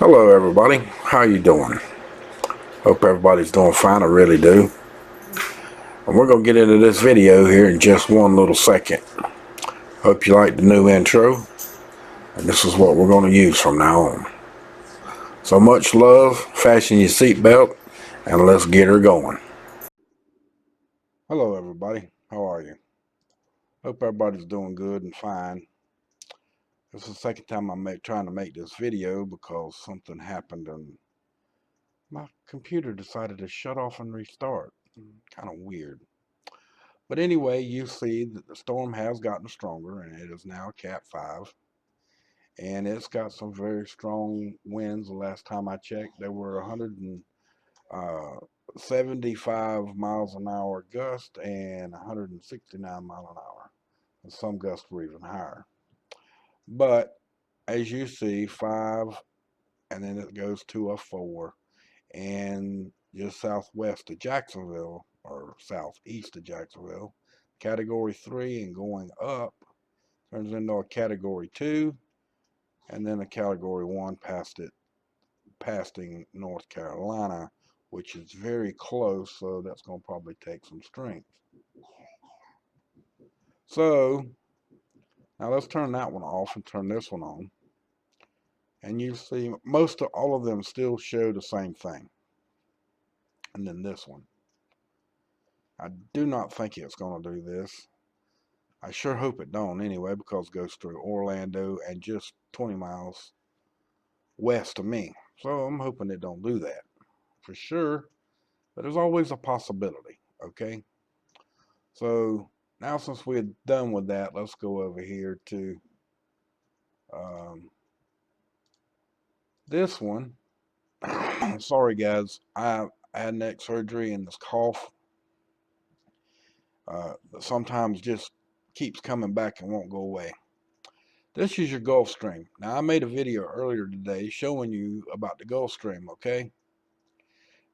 Hello everybody, how you doing? Hope everybody's doing fine, I really do. And we're going to get into this video here in just one little second. Hope you like the new intro, and this is what we're going to use from now on. So much love, fasten your seatbelt, and let's get her going. Hello everybody, how are you? Hope everybody's doing good and fine. This is the second time I'm trying to make this video because something happened and my computer decided to shut off and restart. Kind of weird. But anyway, you see that the storm has gotten stronger and it is now Cat 5. And it's got some very strong winds. The last time I checked, there were 175 miles an hour gust and 169 mile an hour. And some gusts were even higher. But as you see, 5, and then it goes to a 4. And just southwest of Jacksonville, or southeast of Jacksonville, Category 3 and going up turns into a Category 2, and then a Category 1 passing North Carolina, which is very close, so that's going to probably take some strength. So, now let's turn that one off and turn this one on. And you see, all of them still show the same thing. And then this one. I do not think it's going to do this. I sure hope it don't anyway, because it goes through Orlando and just 20 miles west of me. So I'm hoping it don't do that for sure, but there's always a possibility, okay? So now since we're done with that, let's go over here to this one. Sorry guys, I had neck surgery and this cough sometimes just keeps coming back and won't go away. This is your Gulf Stream. Now, I made a video earlier today showing you about the Gulf Stream, okay?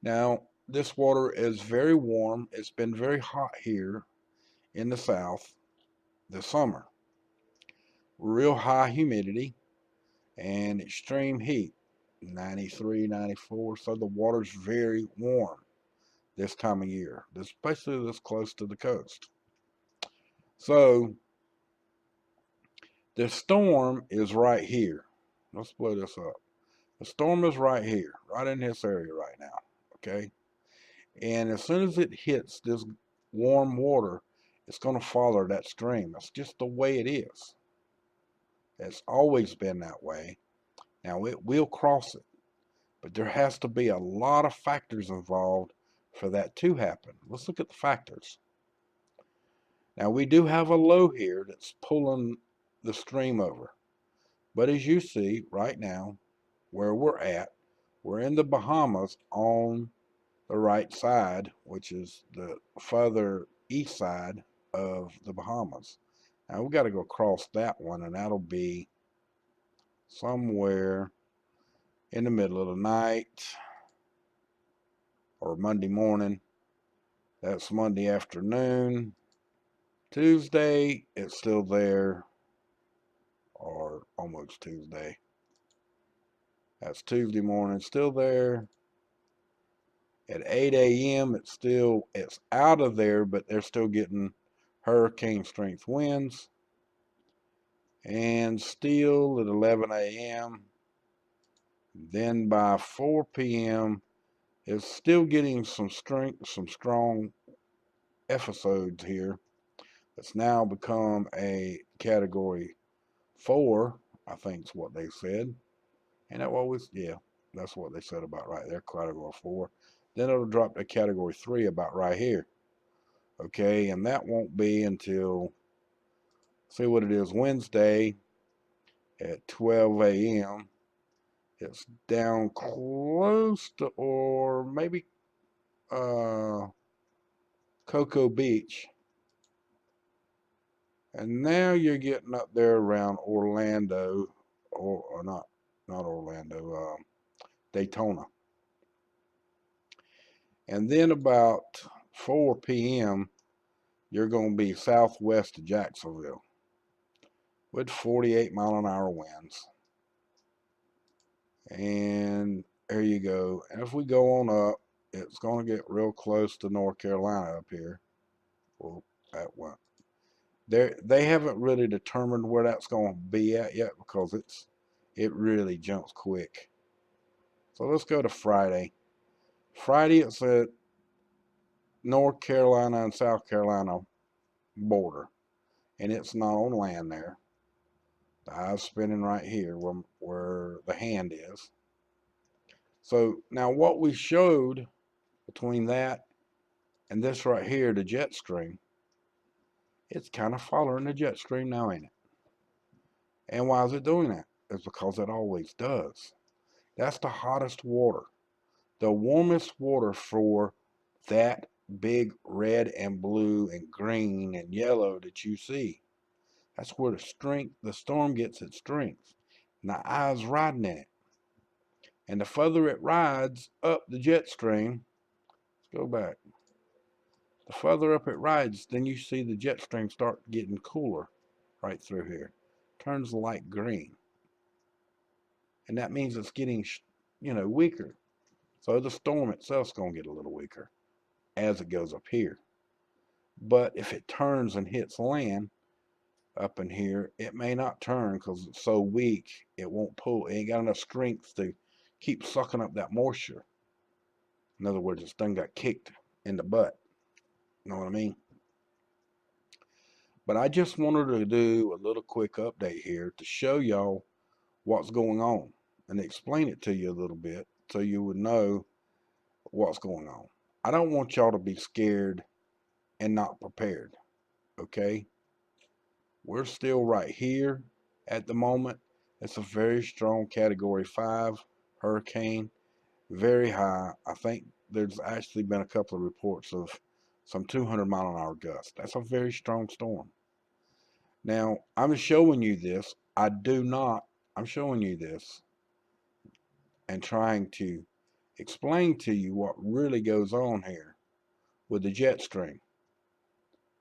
Now, this water is very warm. It's been very hot here in the south this summer. Real high humidity and extreme heat, 93, 94. So the water's very warm this time of year, especially this close to the coast. So the storm is right here. Let's blow this up. The storm is right here, right in this area right now, okay? And as soon as it hits this warm water, it's going to follow that stream. That's just the way it is. It's always been that way. Now, it will cross it, but there has to be a lot of factors involved for that to happen. Let's look at the factors. Now, we do have a low here that's pulling the stream over. But as you see right now, where we're in the Bahamas on the right side, which is the further east side of the Bahamas. Now we got to go across that one, and that'll be somewhere in the middle of the night or Monday morning. That's Monday afternoon. Tuesday, it's still there, or almost Tuesday. That's Tuesday morning, still there. At 8 a.m., it's out of there, but they're still getting hurricane strength winds. And still at 11 a.m. Then by 4 p.m., it's still getting some strong episodes here. It's now become a Category 4, I think is what they said. And that was, yeah, that's what they said about right there, Category 4. Then it'll drop to Category 3 about right here. Okay, and that won't be until, see what it is, Wednesday at 12 a.m. It's down close to, or maybe Cocoa Beach. And now you're getting up there around Orlando, or not Orlando, Daytona. And then about 4 p.m., you're going to be southwest of Jacksonville with 48 mile an hour winds. And there you go. And if we go on up, it's going to get real close to North Carolina up here. Well, that went. They haven't really determined where that's going to be at yet because it really jumps quick. So let's go to Friday. Friday it's at North Carolina and South Carolina border, and it's not on land there. The eye's spinning right here where the hand is. So now what we showed between that and this right here, the jet stream, it's kind of following the jet stream now, ain't it? And why is it doing that? It's because it always does. That's the hottest water. The warmest water for that big red and blue and green and yellow that you see. That's where the storm gets its strength. And the eye's riding in it. And the further it rides up the jet stream, let's go back. The further up it rides, then you see the jet stream start getting cooler right through here. Turns light green. And that means it's getting, weaker. So the storm itself's going to get a little weaker as it goes up here. But if it turns and hits land up in here, it may not turn because it's so weak, it won't pull. It ain't got enough strength to keep sucking up that moisture. In other words, this thing got kicked in the butt. You know what I mean? But I just wanted to do a little quick update here to show y'all what's going on and explain it to you a little bit so you would know what's going on. I don't want y'all to be scared and not prepared, okay? We're still right here at the moment. It's a very strong Category 5 hurricane, very high. I think there's actually been a couple of reports of some 200-mile-an-hour gusts. That's a very strong storm. Now, I'm showing you this. I'm showing you this and trying to explain to you what really goes on here with the jet stream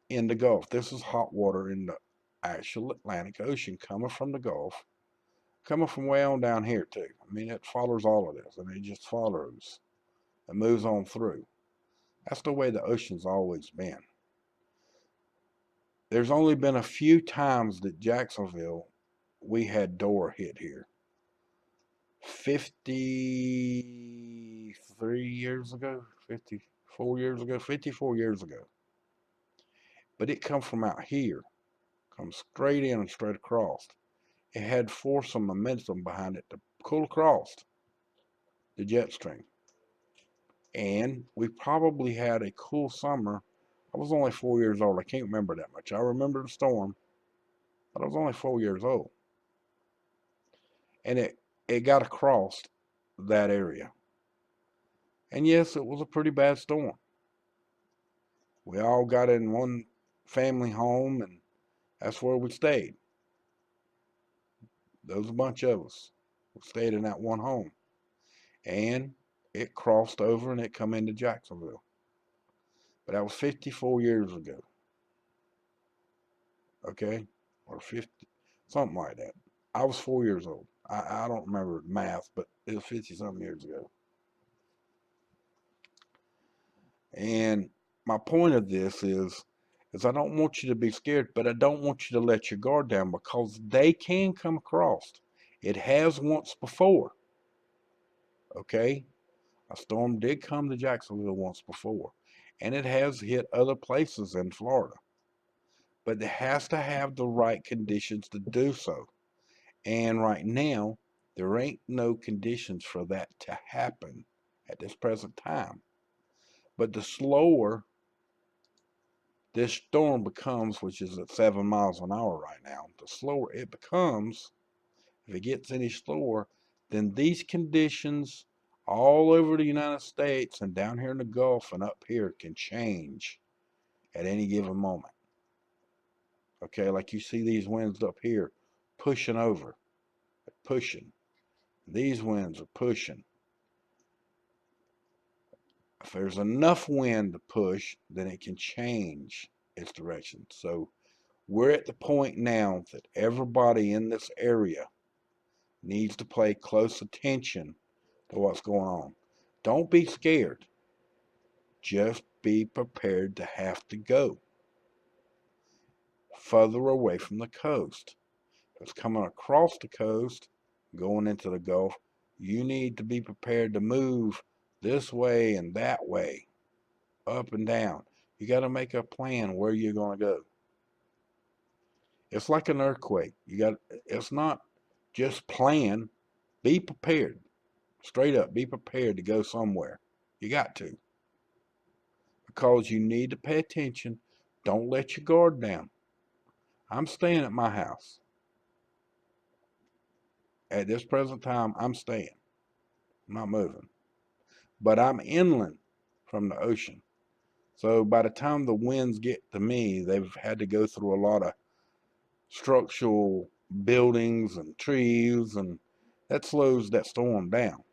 in the Gulf. This is hot water in the actual Atlantic Ocean coming from the Gulf, coming from way on down here too. I mean, it follows all of this. I mean, it just follows. It moves on through. That's the way the ocean's always been. There's only been a few times that Jacksonville, we had Dora hit here. 53 years ago, 54 years ago, 54 years ago. But it come from out here, come straight in and straight across. It had force and momentum behind it to pull across the jet stream. And we probably had a cool summer. I was only 4 years old. I can't remember that much. I remember the storm, but I was only 4 years old. And it got across that area. And yes, it was a pretty bad storm. We all got in one family home, and that's where we stayed. There was a bunch of us. We stayed in that one home. And it crossed over and it come into Jacksonville. But that was 54 years ago. Okay? Or 50, something like that. I was 4 years old. I don't remember the math, but it was 50-something years ago. And my point of this is I don't want you to be scared, but I don't want you to let your guard down because they can come across. It has once before. Okay? A storm did come to Jacksonville once before, and it has hit other places in Florida. But it has to have the right conditions to do so. And right now, there ain't no conditions for that to happen at this present time. But the slower this storm becomes, which is at 7 miles an hour right now, the slower it becomes, if it gets any slower, then these conditions all over the United States and down here in the Gulf and up here can change at any given moment. Okay, like you see these winds up here pushing over, pushing. These winds are pushing. If there's enough wind to push, then it can change its direction. So we're at the point now that everybody in this area needs to pay close attention to what's going on. Don't be scared. Just be prepared to have to go further away from the coast. If it's coming across the coast, going into the Gulf, you need to be prepared to move this way and that way, up and down. You got to make a plan where you're going to go. It's like an earthquake. It's not just plan. Be prepared. Straight up, be prepared to go somewhere. You got to. Because you need to pay attention. Don't let your guard down. I'm staying at my house. At this present time, I'm staying. I'm not moving. But I'm inland from the ocean. So by the time the winds get to me, they've had to go through a lot of structural buildings and trees, and that slows that storm down.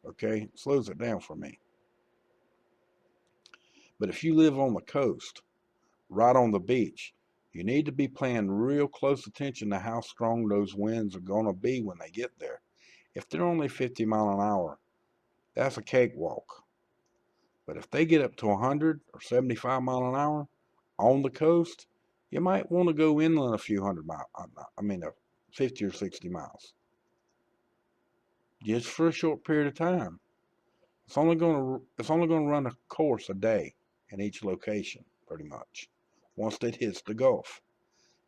Okay? It slows it down for me. But if you live on the coast, right on the beach, you need to be paying real close attention to how strong those winds are going to be when they get there. If they're only 50 miles an hour, that's a cakewalk. But if they get up to 100 or 75 miles an hour on the coast, you might want to go inland a few hundred miles. 50 or 60 miles. Just for a short period of time. It's only going to run a course a day in each location, pretty much. Once it hits the Gulf,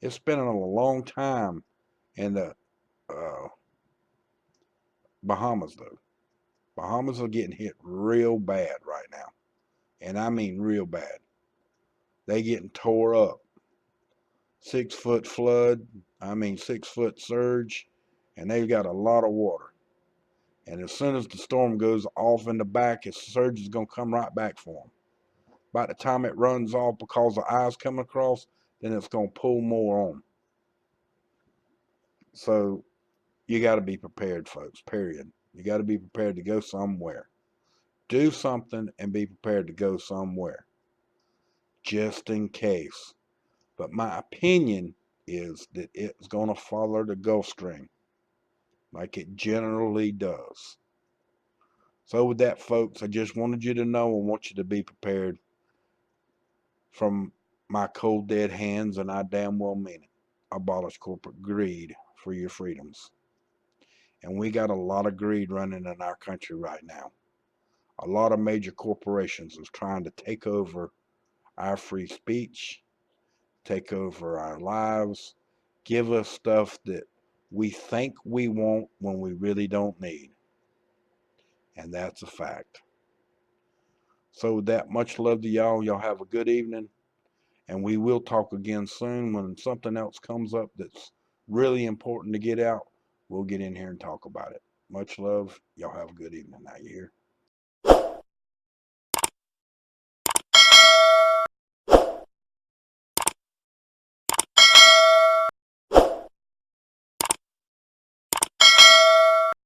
it's spending a long time in the Bahamas, though. Bahamas are getting hit real bad right now, and I mean real bad. They getting tore up. 6-foot flood. 6-foot surge, and they've got a lot of water. And as soon as the storm goes off in the back, the surge is going to come right back for them. By the time it runs off because the ice coming across, then it's going to pull more on. So you got to be prepared, folks, period. You got to be prepared to go somewhere. Do something and be prepared to go somewhere, just in case. But my opinion is that it's going to follow the Gulf Stream like it generally does. So with that, folks, I just wanted you to know and want you to be prepared from my cold dead hands, and I damn well mean it. Abolish corporate greed for your freedoms. And we got a lot of greed running in our country right now. A lot of major corporations is trying to take over our free speech, take over our lives, give us stuff that we think we want when we really don't need. And that's a fact. So with that, much love to y'all. Y'all have a good evening. And we will talk again soon when something else comes up that's really important to get out. We'll get in here and talk about it. Much love. Y'all have a good evening. Now you hear?